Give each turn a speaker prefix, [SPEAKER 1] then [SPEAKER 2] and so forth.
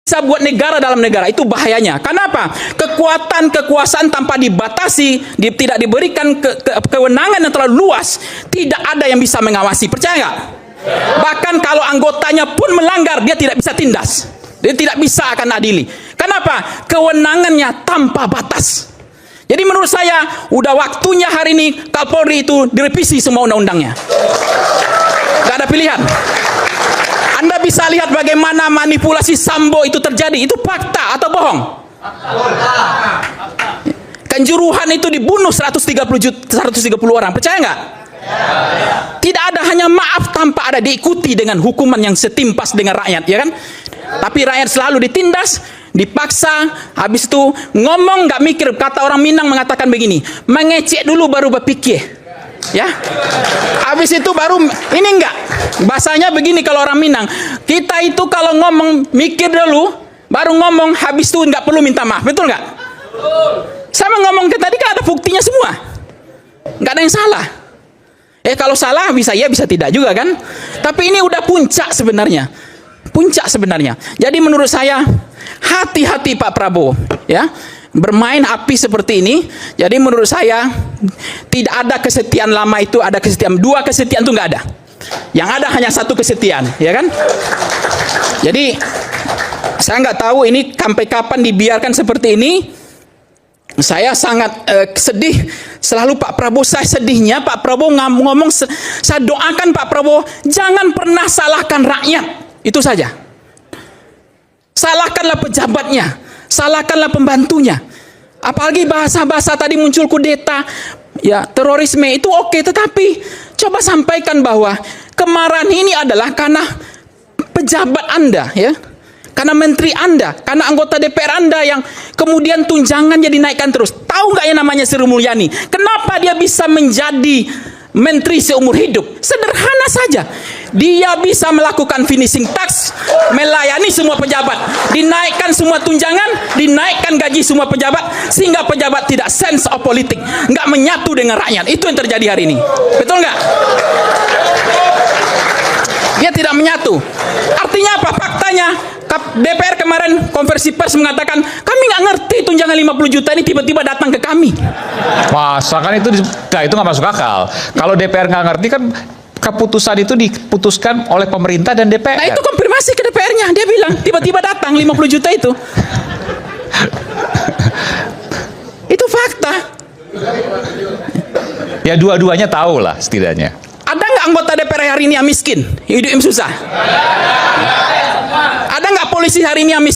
[SPEAKER 1] bisa buat negara dalam negara. Itu bahayanya. Kenapa? Kekuasaan tanpa dibatasi, tidak diberikan kewenangan yang terlalu luas, tidak ada yang bisa mengawasi. Percaya nggak? Bahkan kalau anggotanya pun melanggar, dia tidak bisa tindas. Dia tidak bisa akan adili. Kenapa? Kewenangannya tanpa batas. Jadi menurut saya, udah waktunya hari ini Kapolri itu direvisi semua undang-undangnya. Gak ada pilihan. Anda bisa lihat bagaimana manipulasi Sambo itu terjadi. Itu fakta atau bohong? Kanjuruhan itu dibunuh 130 orang. Percaya nggak? Tidak ada hanya maaf tanpa ada diikuti dengan hukuman yang setimpas dengan rakyat, ya kan? Tapi rakyat selalu ditindas, dipaksa, habis itu ngomong nggak mikir. Kata orang Minang mengatakan begini, mengecek dulu baru berpikir. Ya, habis itu baru ini enggak. Bahasanya begini kalau orang Minang, kita itu kalau ngomong mikir dulu, baru ngomong, habis itu nggak perlu minta maaf, betul nggak? Sama ngomong tadi kan ada buktinya semua, nggak ada yang salah. Kalau salah bisa ya bisa tidak juga kan? Tapi ini udah puncak sebenarnya, puncak sebenarnya. Jadi menurut saya hati-hati Pak Prabowo, ya. Bermain api seperti ini. Jadi menurut saya tidak ada kesetiaan lama itu, ada kesetiaan. Dua kesetiaan itu nggak ada. Yang ada hanya satu kesetiaan, ya kan? Jadi saya nggak tahu ini sampai kapan dibiarkan seperti ini. Saya sangat sedih. Selalu Pak Prabowo, saya sedihnya Pak Prabowo ngomong, saya doakan Pak Prabowo jangan pernah salahkan rakyat. Itu saja. Salahkanlah pejabatnya, salahkanlah pembantunya. Apalagi bahasa-bahasa tadi muncul kudeta, ya terorisme itu oke, tetapi coba sampaikan bahwa kemarahan ini adalah karena pejabat Anda, ya, karena menteri Anda, karena anggota DPR Anda yang kemudian tunjangannya dinaikkan terus. Tahu nggak yang namanya Sri Mulyani? Kenapa dia bisa menjadi menteri seumur hidup? Sederhana saja. Dia bisa melakukan finishing tax, melayani semua pejabat, dinaikkan semua tunjangan, dinaikkan gaji semua pejabat, sehingga pejabat tidak sense of politik, nggak menyatu dengan rakyat. Itu yang terjadi hari ini. Betul nggak? Dia tidak menyatu. Artinya apa? Faktanya DPR kemarin konversi pers mengatakan kami nggak ngerti tunjangan 50 juta ini tiba-tiba datang ke kami.
[SPEAKER 2] Masa kan itu nggak masuk akal. Kalau DPR nggak ngerti kan keputusan itu diputuskan oleh pemerintah dan DPR.
[SPEAKER 1] Nah itu konfirmasi ke DPR-nya. Dia bilang tiba-tiba datang 50 juta itu. Itu fakta.
[SPEAKER 2] Ya dua-duanya tahu lah setidaknya.
[SPEAKER 1] Ada nggak anggota DPR hari ini yang miskin, hidup yang susah? Ada nggak polisi hari ini yang miskin?